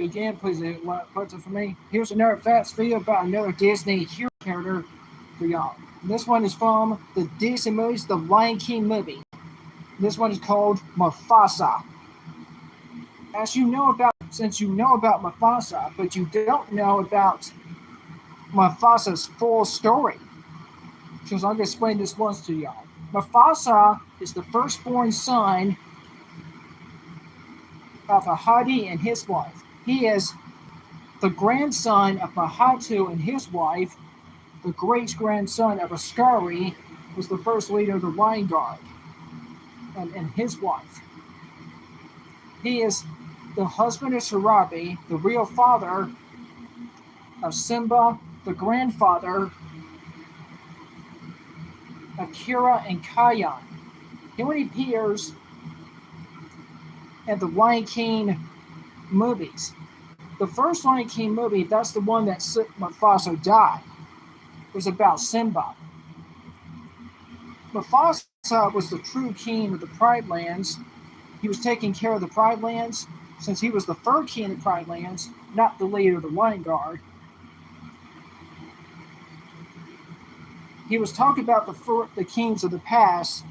again, please what's it for me. Here's another fast video about another Disney hero character for y'all. This one is from the Disney movies, the Lion King movie. This one is called Musfasa. Since you know about Musfasa, but you don't know about Mufasa's full story. So I'm going to explain this once to y'all. Mufasa is the firstborn son of Ahadi and his wife. He is the grandson of Mahatu and his wife. The great-grandson of Askari was the first leader of the Lion Guard and his wife. He is the husband of Sarabi, the real father of Simba, the grandfather of Kira and Kayan. He only appears in the Lion King movies. The first Lion King movie, that's the one that Mufasa died, was about Simba. Mufasa was the true king of the Pride Lands. He was taking care of the Pride Lands since he was the third king of the Pride Lands, not the leader of the Lion Guard. He was talking about the kings of the past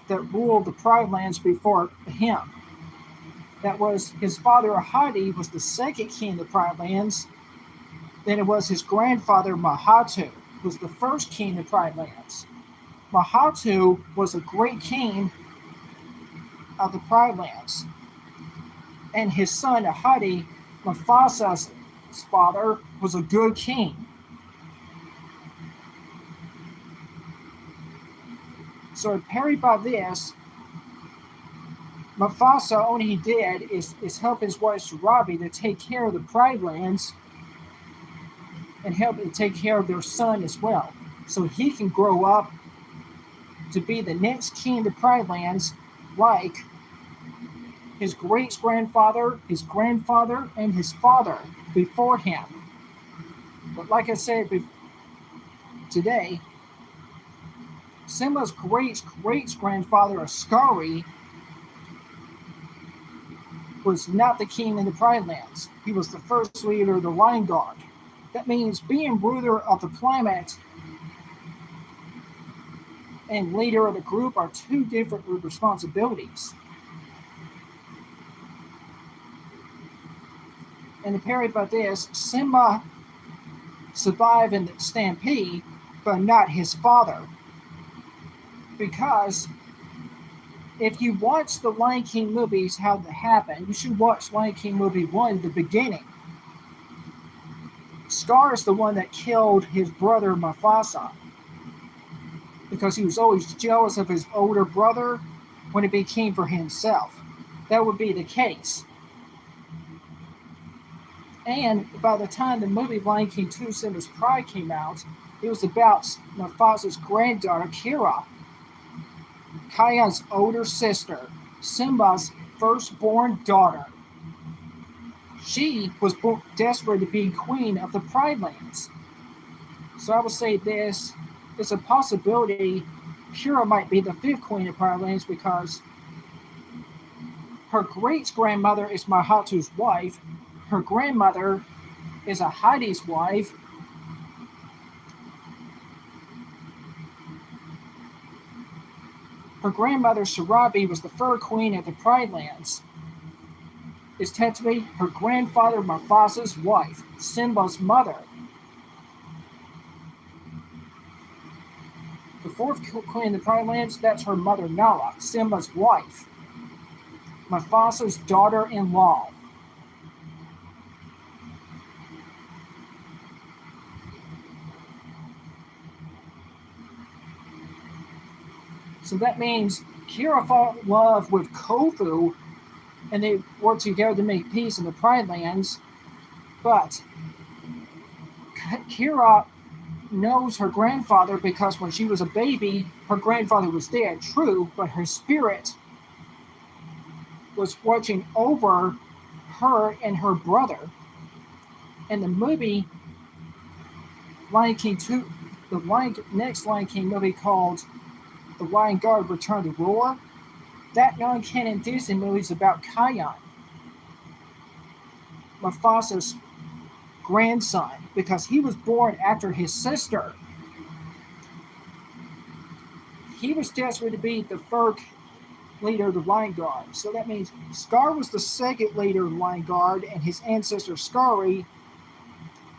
that ruled the Pride Lands before him. That was his father Ahadi was the second king of the Pride Lands. Then it was his grandfather Mahatu, who was the first king of the Pride Lands. Mahatu was a great king of the Pride Lands. And his son Ahadi, Mufasa's father, was a good king. So parried by this, Mufasa, all he did is help his wife Sarabi to take care of the Pride Lands and help to take care of their son as well. So he can grow up to be the next king of the Pride Lands like his great-grandfather, his grandfather, and his father before him. But like I said today, Simba's great-grandfather Askari was not the king in the Pride Lands. He was the first leader of the Lion Guard. That means being ruler of the planet and leader of the group are two different responsibilities. And the parry by this, Simba survived in the stampede, but not his father. Because if you watch the Lion King movies, how that happened, you should watch Lion King movie 1, the beginning. Scar is the one that killed his brother Mufasa because he was always jealous of his older brother when it became for himself. That would be the case. And by the time the movie Lion King 2 Simba's Pride came out, it was about Mufasa's granddaughter Kira, Kayan's older sister, Simba's firstborn daughter. She was desperate to be queen of the Pride Lands. So I would say this is a possibility Kira might be the fifth queen of Pride Lands because her great-grandmother is Mahatu's wife, her grandmother is Ahadi's wife, her grandmother Sarabi was the third queen of the Pride Lands. Is technically her grandfather Mufasa's wife, Simba's mother. The fourth queen of the Pride Lands, that's her mother Nala, Simba's wife, Mufasa's daughter-in-law. So that means Kira fell in love with Kofu, and they worked together to make peace in the Pride Lands. But Kira knows her grandfather because when she was a baby, her grandfather was dead, true, but her spirit was watching over her and her brother. In the movie Lion King 2, the next Lion King movie called The Lion Guard Return to Roar, that non-canon Disney movie is about Kayan. Mufasa's grandson because he was born after his sister. He was destined to be the first leader of the Lion Guard. So that means Scar was the second leader of the Lion Guard, and his ancestor Skari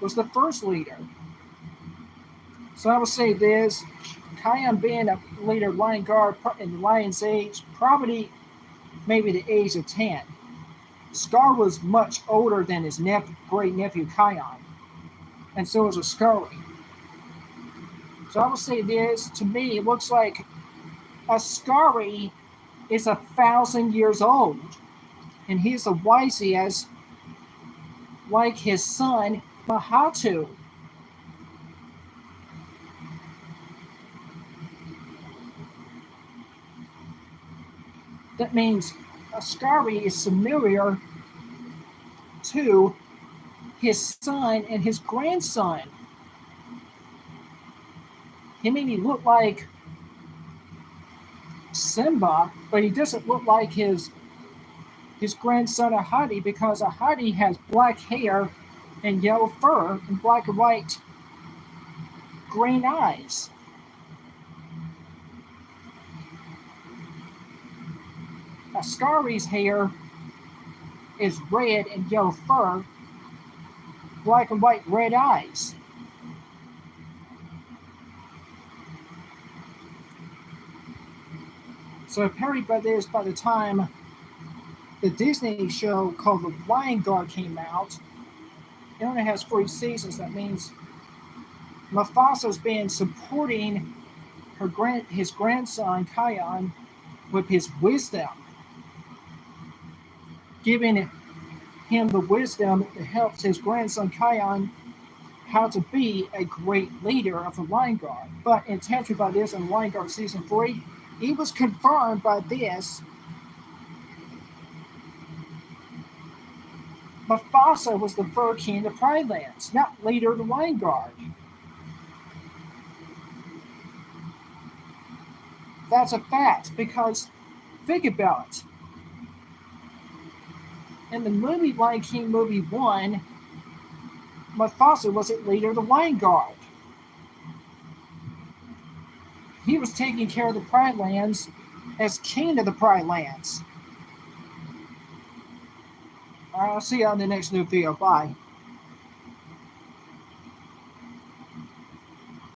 was the first leader. So I will say this: Kion being a leader of Lion Guard in the Lion's age, probably maybe the age of 10. Scar was much older than his great nephew Kion, and so was a Skari. So I will say this: to me, it looks like a Skari is 1,000 years old, and he's as wise as like his son Mahatu. That means Skari is familiar to his son and his grandson. He may look like Simba, but he doesn't look like his grandson Ahadi because Ahadi has black hair and yellow fur and black and white green eyes. Skari's hair is red and yellow fur, black and white red eyes. So apparently by the time the Disney show called The Lion Guard came out, it only has 3 seasons. That means Mufasa's been supporting his grandson Kion with his wisdom, giving him the wisdom that helps his grandson Kion how to be a great leader of the Lion Guard. But in Tantra by this in Lion Guard season 3, he was confirmed by this. Mufasa was the fur king of the Pride Lands, not leader of the Lion Guard. That's a fact because think about it. In the movie Lion King movie 1, Mufasa wasn't leader of the Lion Guard. He was taking care of the Pride Lands as king of the Pride Lands. I'll see you on the next new video. Bye.